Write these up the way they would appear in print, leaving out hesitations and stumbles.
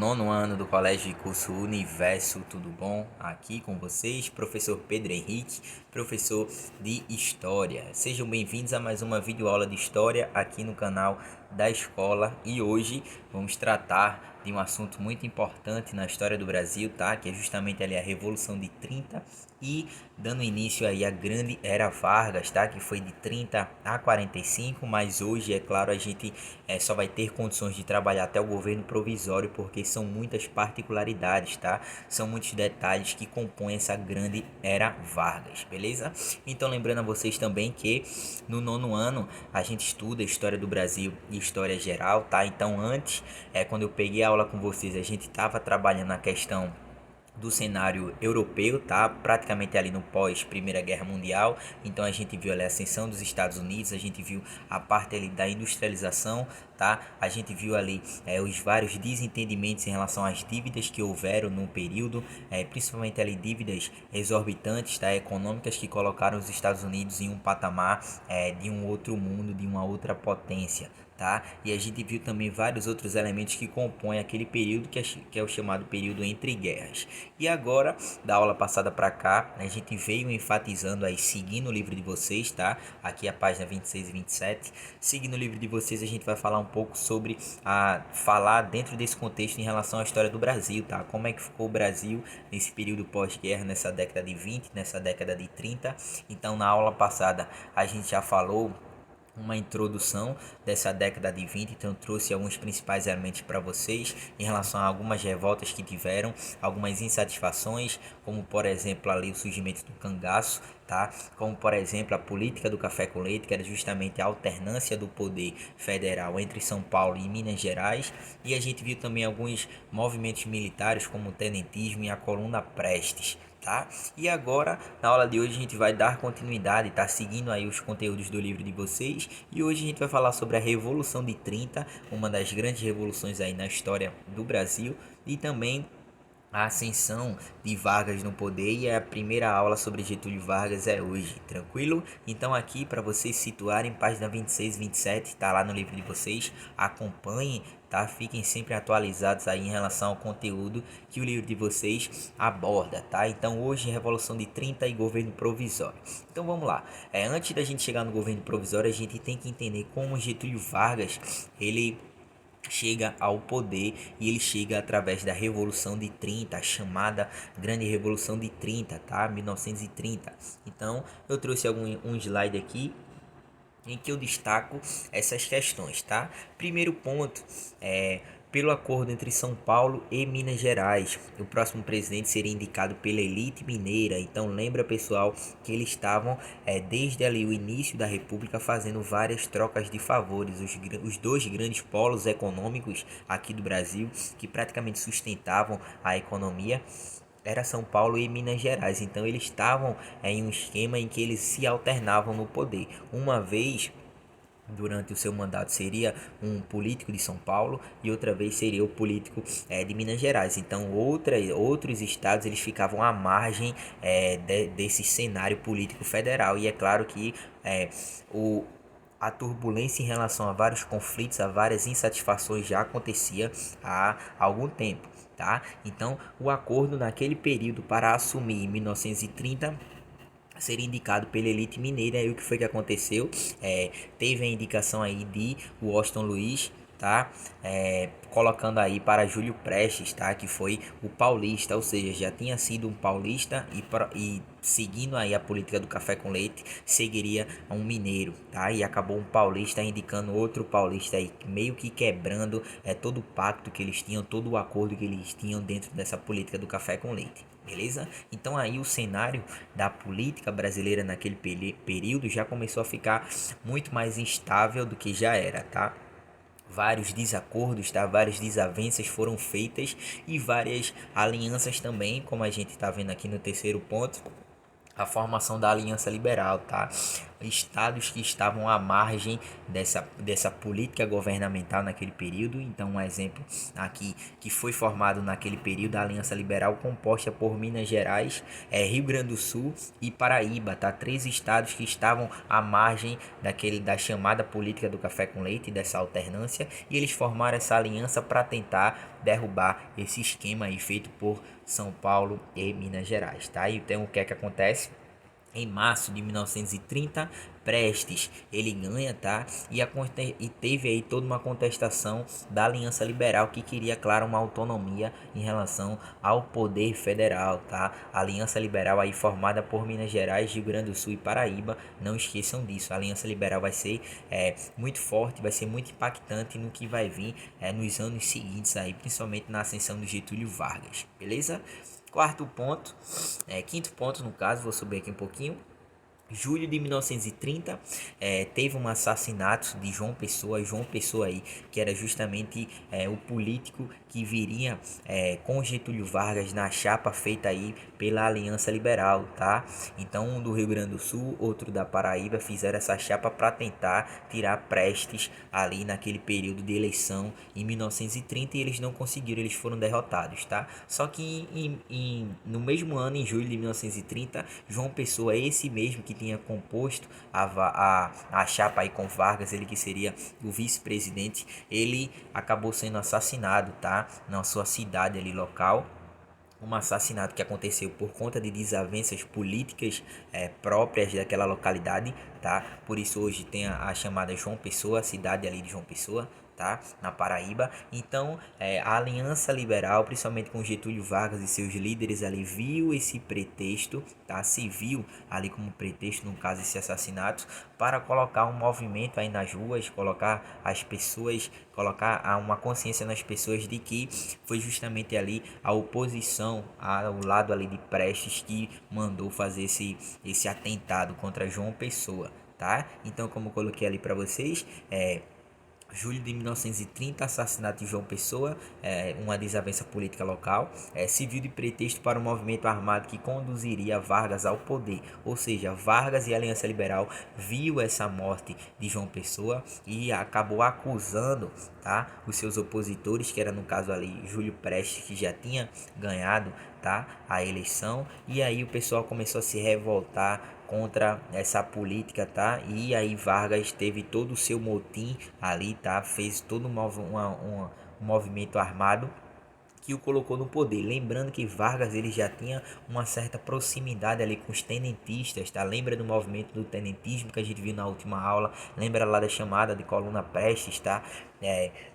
nono ano do Colégio de Curso Universo, tudo bom? Aqui com vocês, professor Pedro Henrique, professor de História. Sejam bem-vindos a mais uma videoaula de História aqui no canal da escola. E hoje vamos tratar de um assunto muito importante na história do Brasil, tá? Que é justamente ali a Revolução de 30 e dando início aí à grande era Vargas, tá? Que foi de 30 a 45, mas hoje, é claro, a gente só vai ter condições de trabalhar até o governo provisório, porque são muitas particularidades, tá? São muitos detalhes que compõem essa grande era Vargas, beleza? Então lembrando a vocês também que no nono ano a gente estuda história do Brasil e história geral, tá? Então antes, quando eu peguei a aula com vocês, a gente estava trabalhando na questão do cenário europeu, tá? Praticamente ali no pós Primeira Guerra Mundial. Então a gente viu ali a ascensão dos Estados Unidos, a gente viu a parte ali da industrialização, tá? A gente viu ali os vários desentendimentos em relação às dívidas que houveram no período, principalmente ali dívidas exorbitantes, tá? Econômicas, que colocaram os Estados Unidos em um patamar de um outro mundo, de uma outra potência, tá? E a gente viu também vários outros elementos que compõem aquele período que é o chamado período entre guerras. E agora, da aula passada para cá, a gente veio enfatizando aí, seguindo o livro de vocês, tá? Aqui a página 26 e 27. Seguindo o livro de vocês, a gente vai falar um pouco sobre falar dentro desse contexto em relação à história do Brasil, tá? Como é que ficou o Brasil nesse período pós-guerra, nessa década de 20, nessa década de 30. Então, na aula passada, a gente já falou uma introdução dessa década de 20, então eu trouxe alguns principais elementos para vocês em relação a algumas revoltas que tiveram, algumas insatisfações, como por exemplo ali o surgimento do cangaço, tá? Como por exemplo a política do café com leite, que era justamente a alternância do poder federal entre São Paulo e Minas Gerais, e a gente viu também alguns movimentos militares como o tenentismo e a Coluna Prestes, tá? E agora, na aula de hoje, a gente vai dar continuidade, tá? Seguindo aí os conteúdos do livro de vocês. E hoje a gente vai falar sobre a Revolução de 30, uma das grandes revoluções aí na história do Brasil. E também a ascensão de Vargas no poder, e a primeira aula sobre Getúlio Vargas é hoje, tranquilo? Então aqui para vocês situarem, página 26 e 27, tá lá no livro de vocês, acompanhem, tá? Fiquem sempre atualizados aí em relação ao conteúdo que o livro de vocês aborda, tá? Então hoje Revolução de 30 e governo provisório. Então vamos lá, antes da gente chegar no governo provisório, a gente tem que entender como Getúlio Vargas, ele chega ao poder, e ele chega através da Revolução de 30, a chamada Grande Revolução de 30, tá? 1930. Então, eu trouxe um slide aqui em que eu destaco essas questões, tá? Primeiro ponto pelo acordo entre São Paulo e Minas Gerais, o próximo presidente seria indicado pela elite mineira. Então lembra, pessoal, que eles estavam desde ali o início da República fazendo várias trocas de favores. Os dois grandes polos econômicos aqui do Brasil, que praticamente sustentavam a economia, era São Paulo e Minas Gerais. Então eles estavam em um esquema em que eles se alternavam no poder. Uma vez durante o seu mandato seria um político de São Paulo e outra vez seria o político de Minas Gerais. Então outros estados eles ficavam à margem desse cenário político federal. E é claro que a turbulência em relação a vários conflitos, a várias insatisfações já acontecia há algum tempo, tá? Então o acordo naquele período para assumir em 1930 seria indicado pela elite mineira. E o que foi que aconteceu? Teve a indicação aí de Washington Luiz, tá? Colocando aí para Júlio Prestes, tá? Que foi o paulista, ou seja, já tinha sido um paulista e seguindo aí a política do café com leite, seguiria um mineiro, tá? E acabou um paulista indicando outro paulista aí, meio que quebrando todo o pacto que eles tinham, todo o acordo que eles tinham dentro dessa política do café com leite. Beleza? Então aí o cenário da política brasileira naquele período já começou a ficar muito mais instável do que já era, tá? Vários desacordos, tá? Várias desavenças foram feitas e várias alianças também, como a gente está vendo aqui no terceiro ponto, a formação da Aliança Liberal, tá? estados que estavam à margem dessa política governamental naquele período. Então, um exemplo aqui que foi formado naquele período, a Aliança Liberal, composta por Minas Gerais, Rio Grande do Sul e Paraíba, tá? Três estados que estavam à margem da chamada política do café com leite, dessa alternância, e eles formaram essa aliança para tentar derrubar esse esquema aí feito por São Paulo e Minas Gerais, tá? E então o que é que acontece? Em março de 1930, Prestes ele ganha, tá? E teve aí toda uma contestação da Aliança Liberal, que queria, claro, uma autonomia em relação ao poder federal, tá? A Aliança Liberal aí formada por Minas Gerais, Rio Grande do Sul e Paraíba, não esqueçam disso. A Aliança Liberal vai ser muito forte, vai ser muito impactante no que vai vir nos anos seguintes aí, principalmente na ascensão do Getúlio Vargas, beleza? Quarto ponto, quinto ponto no caso, vou subir aqui um pouquinho. Julho de 1930, teve um assassinato de João Pessoa aí, que era justamente o político que viria com Getúlio Vargas na chapa feita aí pela Aliança Liberal, tá? Então, um do Rio Grande do Sul, outro da Paraíba, fizeram essa chapa para tentar tirar Prestes ali naquele período de eleição em 1930, e eles não conseguiram, eles foram derrotados, tá? Só que no mesmo ano, em julho de 1930, João Pessoa, esse mesmo que tinha composto a chapa aí com Vargas, ele que seria o vice-presidente, ele acabou sendo assassinado, tá? Na sua cidade ali local. Um assassinato que aconteceu por conta de desavenças políticas próprias daquela localidade, tá? Por isso hoje tem a chamada João Pessoa, a cidade ali de João Pessoa, tá? Na Paraíba. Então, a Aliança Liberal, principalmente com Getúlio Vargas e seus líderes ali, viu esse pretexto, tá? Se viu ali como pretexto, no caso, esse assassinato, para colocar um movimento aí nas ruas, colocar as pessoas, colocar uma consciência nas pessoas de que foi justamente ali a oposição ao lado ali de Prestes que mandou fazer esse atentado contra João Pessoa, tá? Então, como eu coloquei ali para vocês, julho de 1930, assassinato de João Pessoa, uma desavença política local, serviu de pretexto para um movimento armado que conduziria Vargas ao poder. Ou seja, Vargas e a Aliança Liberal viu essa morte de João Pessoa e acabou acusando, tá, os seus opositores, que era no caso ali Júlio Prestes, que já tinha ganhado, tá, a eleição, e aí o pessoal começou a se revoltar contra essa política, tá? E aí Vargas teve todo o seu motim ali, tá? Fez todo um movimento armado que o colocou no poder. Lembrando que Vargas ele já tinha uma certa proximidade ali com os tenentistas, tá? Lembra do movimento do tenentismo que a gente viu na última aula? Lembra lá da chamada de Coluna Prestes, tá?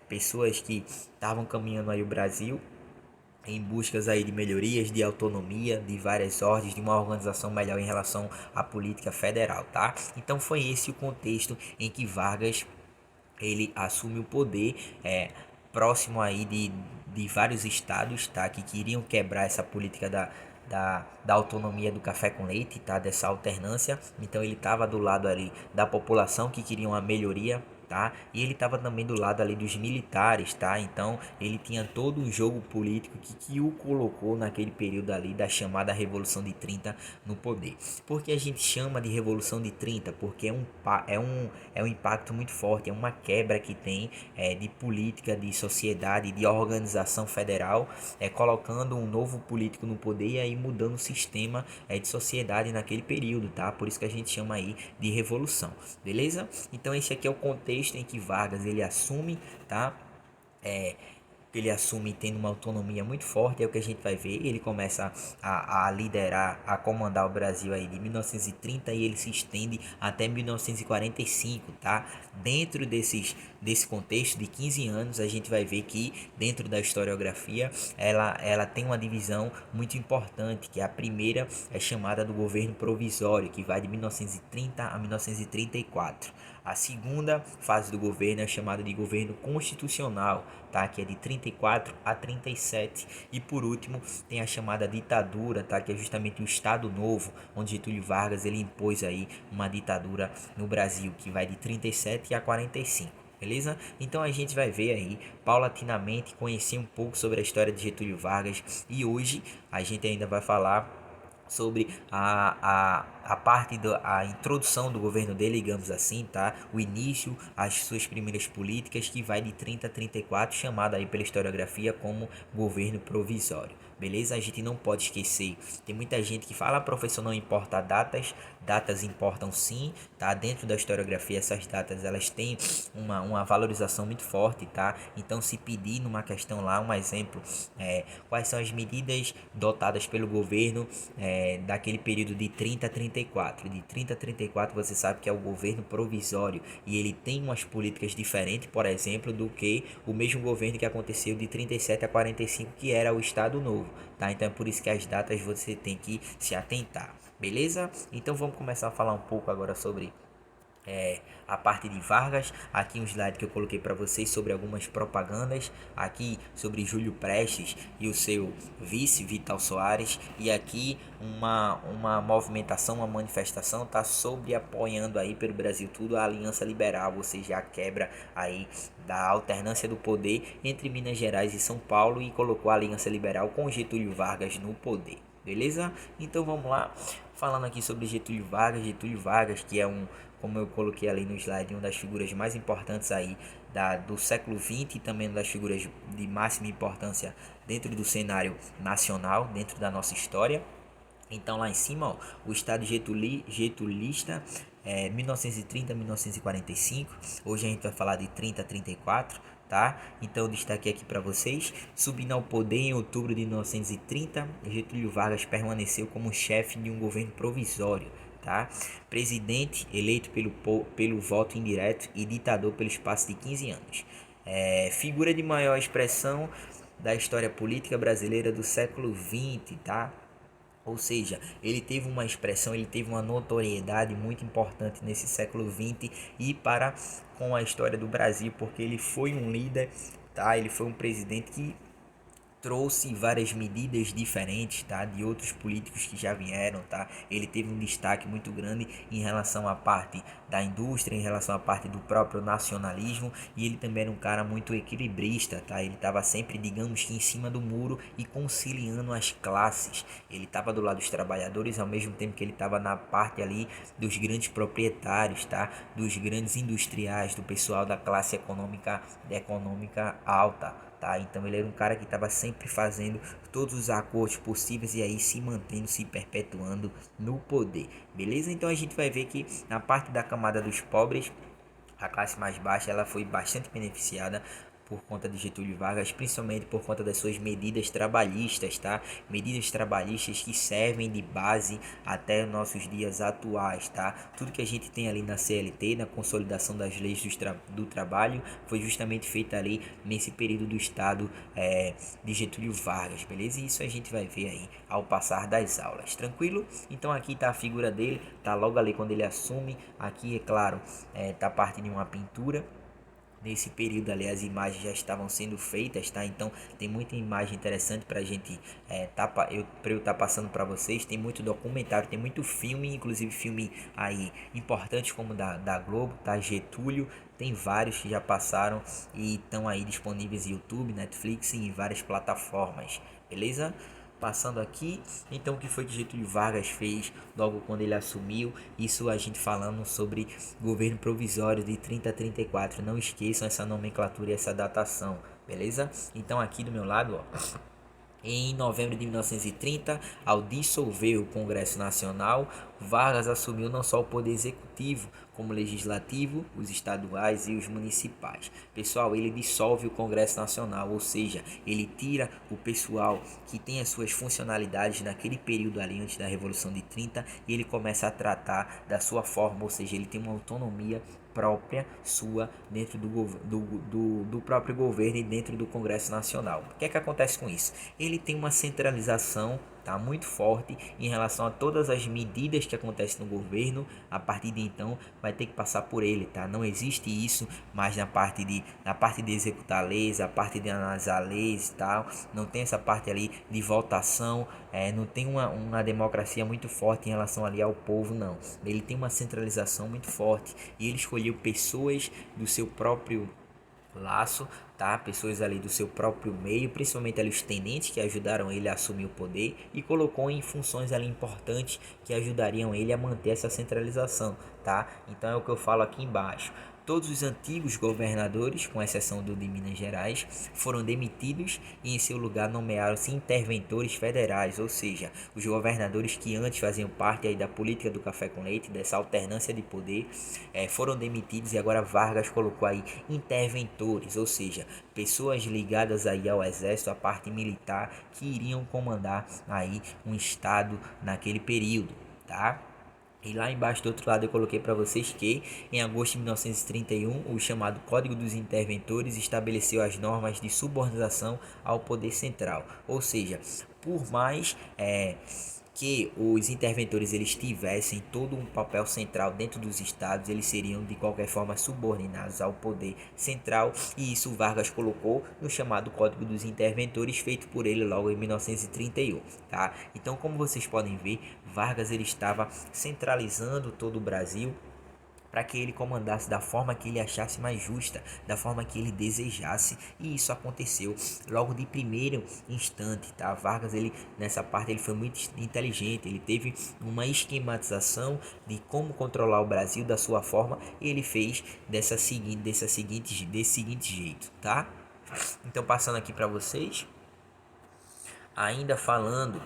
Pessoas que estavam caminhando aí o Brasil em buscas aí de melhorias, de autonomia, de várias ordens, de uma organização melhor em relação à política federal, tá? Então foi esse o contexto em que Vargas ele assume o poder, próximo aí de vários estados, tá? Que queriam quebrar essa política da autonomia do café com leite, tá? Dessa alternância. Então ele estava do lado ali da população que queria uma melhoria, tá? E ele estava também do lado ali dos militares, tá? Então ele tinha todo um jogo político que o colocou naquele período ali da chamada Revolução de 30 no poder. Por que a gente chama de Revolução de 30? Porque é um impacto muito forte, é uma quebra que tem de política, de sociedade, de organização federal, colocando um novo político no poder e aí mudando o sistema de sociedade naquele período, tá? Por isso que a gente chama aí de revolução, beleza? Então esse aqui é o contexto em que Vargas ele assume, tá? Ele assume tendo uma autonomia muito forte, é o que a gente vai ver. Ele começa a liderar, a comandar o Brasil aí de 1930 e ele se estende até 1945, tá? Dentro desse contexto de 15 anos, a gente vai ver que dentro da historiografia ela tem uma divisão muito importante, que a primeira é chamada do governo provisório, que vai de 1930 a 1934. A segunda fase do governo é chamada de governo constitucional, tá? Que é de 34 a 37. E por último, tem a chamada ditadura, tá? Que é justamente o Estado Novo, onde Getúlio Vargas ele impôs aí uma ditadura no Brasil, que vai de 37 a 45. Beleza? Então a gente vai ver aí paulatinamente, conhecer um pouco sobre a história de Getúlio Vargas, e hoje a gente ainda vai falar sobre a parte da introdução do governo dele, digamos assim, tá? O início, as suas primeiras políticas, que vai de 30 a 34, chamado aí pela historiografia como governo provisório. Beleza? A gente não pode esquecer. Tem muita gente que fala, professor, não importa datas. Datas importam sim, tá? Dentro da historiografia, essas datas elas têm uma valorização muito forte, tá? Então, se pedir numa questão lá, um exemplo, quais são as medidas dotadas pelo governo daquele período de 30 a 34. De 30 a 34 você sabe que é o governo provisório e ele tem umas políticas diferentes, por exemplo, do que o mesmo governo que aconteceu de 37 a 45, que era o Estado Novo, tá? Então é por isso que as datas você tem que se atentar, beleza? Então vamos começar a falar um pouco agora sobre a parte de Vargas. Aqui um slide que eu coloquei para vocês sobre algumas propagandas, aqui sobre Júlio Prestes e o seu vice Vital Soares, e aqui uma movimentação, uma manifestação, tá, sobre apoiando aí pelo Brasil tudo a Aliança Liberal, ou seja, a quebra aí da alternância do poder entre Minas Gerais e São Paulo, e colocou a Aliança Liberal com Getúlio Vargas no poder. Beleza? Então vamos lá, falando aqui sobre Getúlio Vargas, que é como eu coloquei ali no slide, uma das figuras mais importantes aí do século XX, e também uma das figuras de máxima importância dentro do cenário nacional, dentro da nossa história. Então lá em cima, ó, o Estado getulista, 1930 a 1945. Hoje a gente vai falar de 30 a 34, tá? Então eu destaquei aqui para vocês. Subindo ao poder em outubro de 1930, Getúlio Vargas permaneceu como chefe de um governo provisório, tá? Presidente eleito pelo voto indireto e ditador pelo espaço de 15 anos. Figura de maior expressão da história política brasileira do século XX, tá? Ou seja, ele teve uma expressão, ele teve uma notoriedade muito importante nesse século XX e para com a história do Brasil, porque ele foi um líder, tá? Ele foi um presidente que trouxe várias medidas diferentes, tá, de outros políticos que já vieram, tá? Ele teve um destaque muito grande em relação à parte da indústria, em relação à parte do próprio nacionalismo, e ele também era um cara muito equilibrista, tá? Ele estava sempre, digamos que, em cima do muro e conciliando as classes. Ele estava do lado dos trabalhadores ao mesmo tempo que ele estava na parte ali dos grandes proprietários, tá? Dos grandes industriais, do pessoal da classe econômica alta. Tá? Então ele era um cara que estava sempre fazendo todos os acordos possíveis e aí se mantendo, se perpetuando no poder, beleza? Então a gente vai ver que na parte da camada dos pobres, a classe mais baixa, ela foi bastante beneficiada por conta de Getúlio Vargas, principalmente por conta das suas medidas trabalhistas, tá? Medidas trabalhistas que servem de base até nossos dias atuais, tá? Tudo que a gente tem ali na CLT, na consolidação das leis do trabalho, foi justamente feita ali nesse período do Estado de Getúlio Vargas, beleza? E isso a gente vai ver aí ao passar das aulas, tranquilo? Então aqui tá a figura dele, tá logo ali quando ele assume. Aqui, é claro, tá parte de uma pintura. Nesse período ali as imagens já estavam sendo feitas, tá? Então tem muita imagem interessante pra gente eu tá passando para vocês. Tem muito documentário, tem muito filme, inclusive filme aí importante como da Globo, tá? Getúlio, tem vários que já passaram e estão aí disponíveis no YouTube, Netflix e em várias plataformas, beleza? Passando aqui, então o que foi que Getúlio Vargas fez logo quando ele assumiu? Isso a gente falando sobre governo provisório de 30 a 34. Não esqueçam essa nomenclatura e essa datação, beleza? Então aqui do meu lado, ó, em novembro de 1930, ao dissolver o Congresso Nacional, Vargas assumiu não só o poder executivo, como o legislativo, os estaduais e os municipais. Pessoal, ele dissolve o Congresso Nacional, ou seja, ele tira o pessoal que tem as suas funcionalidades naquele período ali antes da Revolução de 30 e ele começa a tratar da sua forma, ou seja, ele tem uma autonomia própria sua dentro do próprio governo e dentro do Congresso Nacional. O que é que acontece com isso? Ele tem uma centralização, tá, muito forte em relação a todas as medidas que acontecem no governo. A partir de então vai ter que passar por ele, tá? Não existe isso mais na parte de executar leis, a parte de analisar leis e tal. Não tem essa parte ali de votação, não tem uma democracia muito forte em relação ali ao povo, não. Ele tem uma centralização muito forte e ele escolheu pessoas do seu próprio laço, tá? Pessoas ali do seu próprio meio, principalmente ali os tenentes que ajudaram ele a assumir o poder e colocou em funções ali importantes que ajudariam ele a manter essa centralização, tá? Então é o que eu falo aqui embaixo. Todos os antigos governadores, com exceção do de Minas Gerais, foram demitidos e em seu lugar nomearam-se interventores federais, ou seja, os governadores que antes faziam parte aí da política do café com leite, dessa alternância de poder, foram demitidos e agora Vargas colocou aí interventores, ou seja, pessoas ligadas aí ao exército, à parte militar, que iriam comandar aí um estado naquele período, tá? E lá embaixo do outro lado eu coloquei para vocês que em agosto de 1931 o chamado Código dos Interventores estabeleceu as normas de subordinação ao poder central. Ou seja, por mais que os interventores eles tivessem todo um papel central dentro dos estados, eles seriam de qualquer forma subordinados ao poder central, e isso Vargas colocou no chamado Código dos Interventores, feito por ele logo em 1931, tá? Então, como vocês podem ver, Vargas ele estava centralizando todo o Brasil para que ele comandasse da forma que ele achasse mais justa, da forma que ele desejasse, e isso aconteceu logo de primeiro instante, tá? Vargas ele nessa parte ele foi muito inteligente, ele teve uma esquematização de como controlar o Brasil da sua forma e ele fez desse seguinte jeito, tá? Então passando aqui para vocês, ainda falando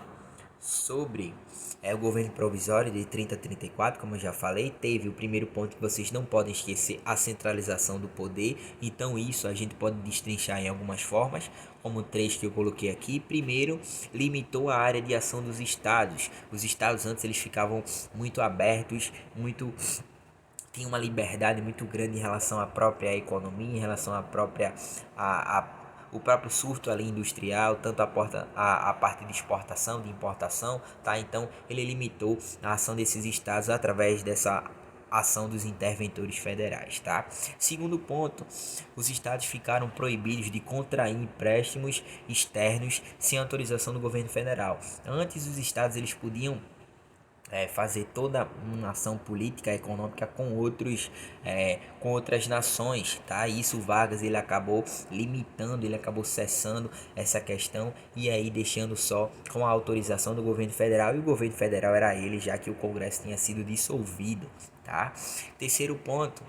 sobre o governo provisório de 30 a 34, como eu já falei, teve o primeiro ponto que vocês não podem esquecer, a centralização do poder. Então isso a gente pode destrinchar em algumas formas, como três que eu coloquei aqui. Primeiro, limitou a área de ação dos estados. Os estados antes eles ficavam muito abertos, tinha uma liberdade muito grande em relação à própria economia, em relação à própria o próprio surto ali industrial, tanto a parte de exportação, de importação, tá? Então ele limitou a ação desses estados através dessa ação dos interventores federais, tá? Segundo ponto, os estados ficaram proibidos de contrair empréstimos externos sem autorização do governo federal. Antes os estados eles podiam fazer toda uma ação política econômica com outras nações, tá? Isso Vargas ele acabou limitando, ele acabou cessando essa questão e aí deixando só com a autorização do governo federal, e o governo federal era ele, já que o Congresso tinha sido dissolvido, tá? Terceiro ponto,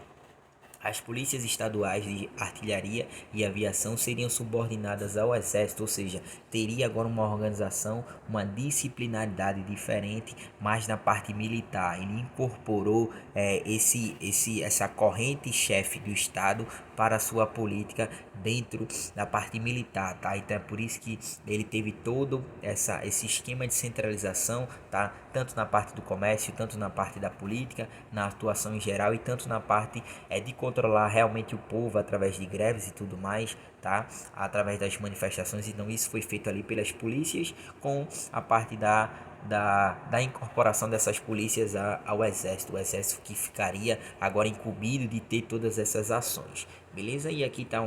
as polícias estaduais de artilharia e aviação seriam subordinadas ao exército, ou seja, teria agora uma organização, uma disciplinaridade diferente, mas na parte militar. Ele incorporou essa corrente chefe do estado para a sua política dentro da parte militar, tá? Então é por isso que ele teve todo esse esquema de centralização, tá? Tanto na parte do comércio, tanto na parte da política, na atuação em geral, e tanto na parte de controlar realmente o povo através de greves e tudo mais, tá? Através das manifestações. Então isso foi feito ali pelas polícias, com a parte da incorporação dessas polícias ao exército, o exército que ficaria agora incumbido de ter todas essas ações, beleza? E aqui tá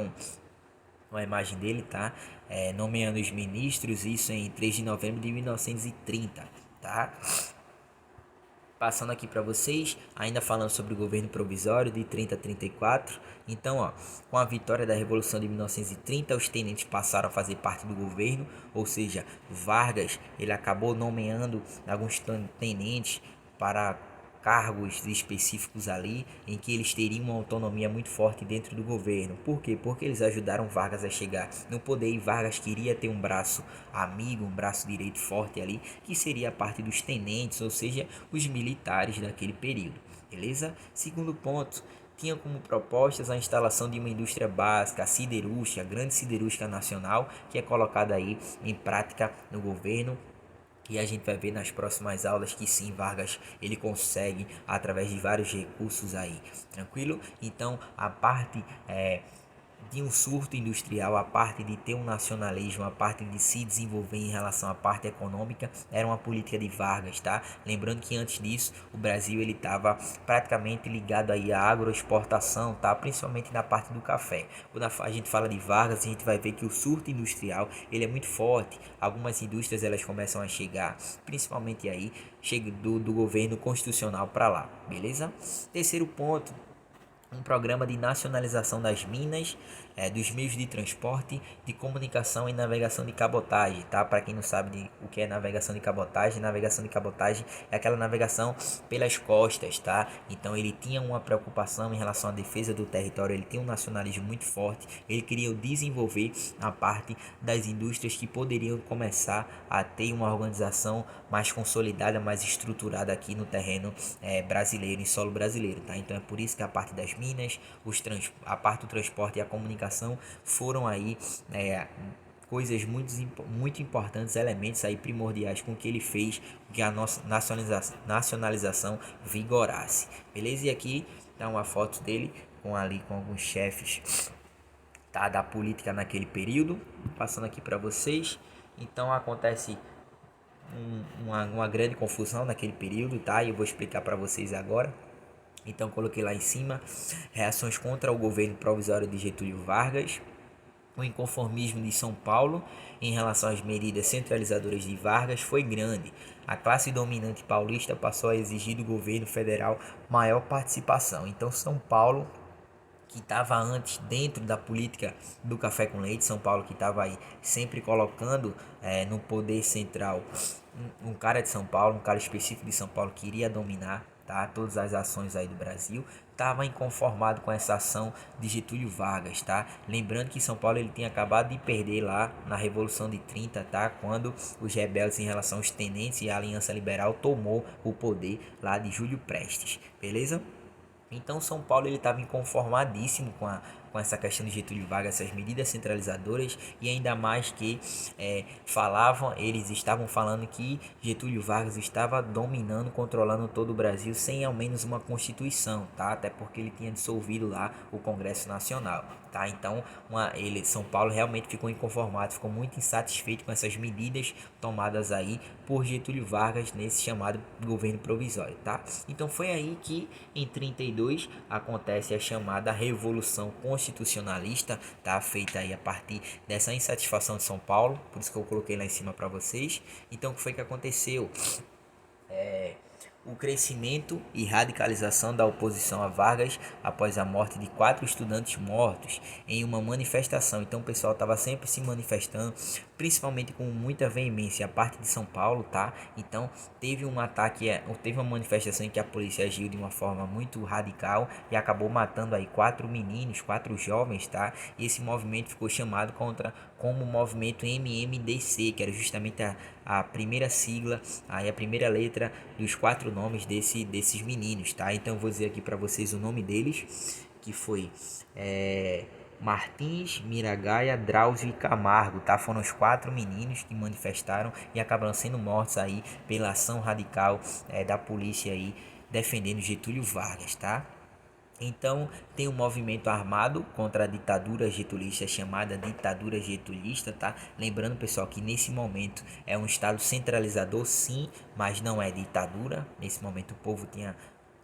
uma imagem dele, tá? Nomeando os ministros, isso em 3 de novembro de 1930, tá? Passando aqui para vocês, ainda falando sobre o governo provisório de 30 a 34. Então, ó, com a vitória da Revolução de 1930, os tenentes passaram a fazer parte do governo, ou seja, Vargas ele acabou nomeando alguns tenentes para cargos específicos ali, em que eles teriam uma autonomia muito forte dentro do governo. Por quê? Porque eles ajudaram Vargas a chegar no poder, e Vargas queria ter um braço amigo, um braço direito forte ali, que seria a parte dos tenentes, ou seja, os militares daquele período, beleza? Segundo ponto, tinha como propostas a instalação de uma indústria básica, a siderúrgica, a grande siderúrgica nacional, que é colocada aí em prática no governo. E a gente vai ver nas próximas aulas que sim, Vargas ele consegue através de vários recursos aí, tranquilo? Então a parte de um surto industrial, a parte de ter um nacionalismo, a parte de se desenvolver em relação à parte econômica, era uma política de Vargas, tá? Lembrando que antes disso, o Brasil ele estava praticamente ligado aí à agroexportação, tá? Principalmente na parte do café. Quando a gente fala de Vargas, a gente vai ver que o surto industrial, ele é muito forte. Algumas indústrias elas começam a chegar, principalmente aí, chega do governo constitucional para lá, beleza? Terceiro ponto, um programa de nacionalização das minas dos meios de transporte, de comunicação e navegação de cabotagem, tá? Para quem não sabe o que é navegação de cabotagem é aquela navegação pelas costas, tá? Então ele tinha uma preocupação em relação à defesa do território, ele tinha um nacionalismo muito forte, ele queria desenvolver a parte das indústrias que poderiam começar a ter uma organização mais consolidada, mais estruturada aqui no terreno brasileiro, em solo brasileiro, tá? Então é por isso que a parte das minas, a parte do transporte e a comunicação foram aí coisas muito importantes, elementos aí primordiais com que ele fez que a nossa nacionalização vigorasse, beleza? E aqui tá uma foto dele com alguns chefes, tá, da política naquele período, passando aqui para vocês. Então acontece uma grande confusão naquele período, tá? E eu vou explicar para vocês agora. Então coloquei lá em cima reações contra o governo provisório de Getúlio Vargas, o inconformismo de São Paulo em relação às medidas centralizadoras de Vargas foi grande. A classe dominante paulista passou a exigir do governo federal maior participação. Então São Paulo, que estava antes dentro da política do café com leite, São Paulo que estava aí sempre colocando no poder central um cara de São Paulo, um cara específico de São Paulo que iria dominar, tá, todas as ações aí do Brasil, estava inconformado com essa ação de Getúlio Vargas, tá? Lembrando que São Paulo ele tinha acabado de perder lá na Revolução de 30, tá? Quando os rebeldes em relação aos tenentes e a Aliança Liberal tomou o poder lá de Júlio Prestes, beleza? Então São Paulo ele estava inconformadíssimo com essa questão de Getúlio Vargas, essas medidas centralizadoras, e ainda mais que eles estavam falando que Getúlio Vargas estava dominando, controlando todo o Brasil sem ao menos uma constituição, tá? Até porque ele tinha dissolvido lá o Congresso Nacional, tá? Então São Paulo realmente ficou inconformado, ficou muito insatisfeito com essas medidas tomadas aí por Getúlio Vargas nesse chamado governo provisório, tá? Então foi aí que em 32 acontece a chamada Revolução Constitucionalista, tá? Feita aí a partir dessa insatisfação de São Paulo, por isso que eu coloquei lá em cima para vocês. Então o que foi que aconteceu? O crescimento e radicalização da oposição a Vargas após a morte de 4 estudantes mortos em uma manifestação. Então o pessoal estava sempre se manifestando, principalmente com muita veemência a parte de São Paulo, tá? Então teve um ataque, teve uma manifestação em que a polícia agiu de uma forma muito radical e acabou matando aí 4 meninos, 4 jovens, tá? E esse movimento ficou chamado como o movimento MMDC, que era justamente a primeira sigla, aí a primeira letra dos 4 nomes desses meninos, tá? Então eu vou dizer aqui para vocês o nome deles, que foi Martins, Miragaia, Drauzio e Camargo, tá? Foram os 4 meninos que manifestaram e acabaram sendo mortos aí pela ação radical da polícia aí defendendo Getúlio Vargas, tá? Então tem um movimento armado contra a ditadura getulista chamada ditadura getulista, tá? Lembrando, pessoal, que nesse momento é um estado centralizador, sim, mas não é ditadura. Nesse momento o povo tinha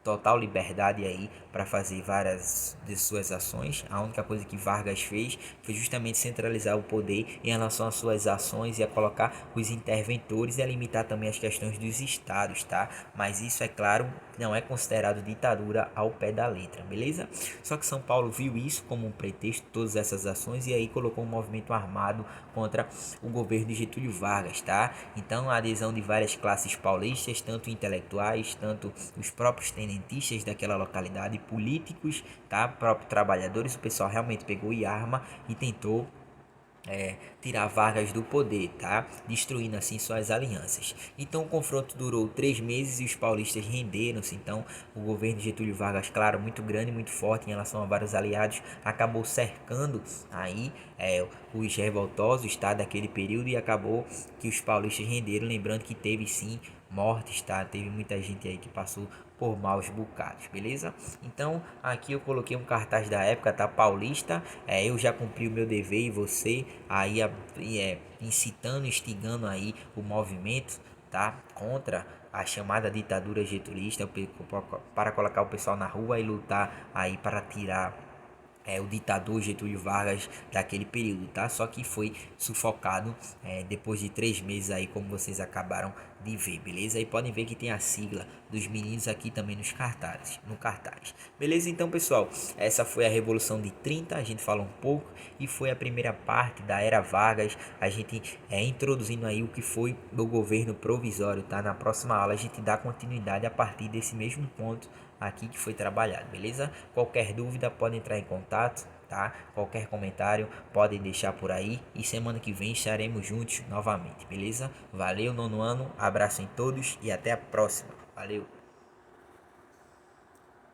total liberdade aí para fazer várias de suas ações. A única coisa que Vargas fez foi justamente centralizar o poder em relação às suas ações e a colocar os interventores e a limitar também as questões dos estados, tá? Mas isso, é claro, não é considerado ditadura ao pé da letra, beleza? Só que São Paulo viu isso como um pretexto, todas essas ações, e aí colocou um movimento armado contra o governo de Getúlio Vargas, tá? Então a adesão de várias classes paulistas, tanto intelectuais, tanto os próprios tenentistas daquela localidade, políticos, tá? Próprios trabalhadores, o pessoal realmente pegou e arma e tentou tirar Vargas do poder, tá? Destruindo assim suas alianças. Então o confronto durou 3 meses e os paulistas renderam-se. Então o governo de Getúlio Vargas, claro, muito grande, muito forte em relação a vários aliados, acabou cercando aí os revoltosos, tá? Daquele período, e acabou que os paulistas renderam. Lembrando que teve sim mortes, tá? Teve muita gente aí que passou por maus bocados, beleza? Então aqui eu coloquei um cartaz da época, tá? Paulista, eu já cumpri o meu dever e você aí incitando, instigando aí o movimento, tá? Contra a chamada ditadura getulista, para colocar o pessoal na rua e lutar aí para tirar o ditador Getúlio Vargas daquele período, tá? Só que foi sufocado depois de 3 meses aí, como vocês acabaram de ver, beleza? E podem ver que tem a sigla dos meninos aqui também no cartaz. Beleza? Então, pessoal, essa foi a Revolução de 30, a gente fala um pouco e foi a primeira parte da Era Vargas, a gente introduzindo aí o que foi do governo provisório, tá? Na próxima aula a gente dá continuidade a partir desse mesmo ponto aqui que foi trabalhado, beleza? Qualquer dúvida pode entrar em contato, tá? Qualquer comentário podem deixar por aí e semana que vem estaremos juntos novamente, beleza? Valeu, nono ano, abraço em todos e até a próxima. Valeu!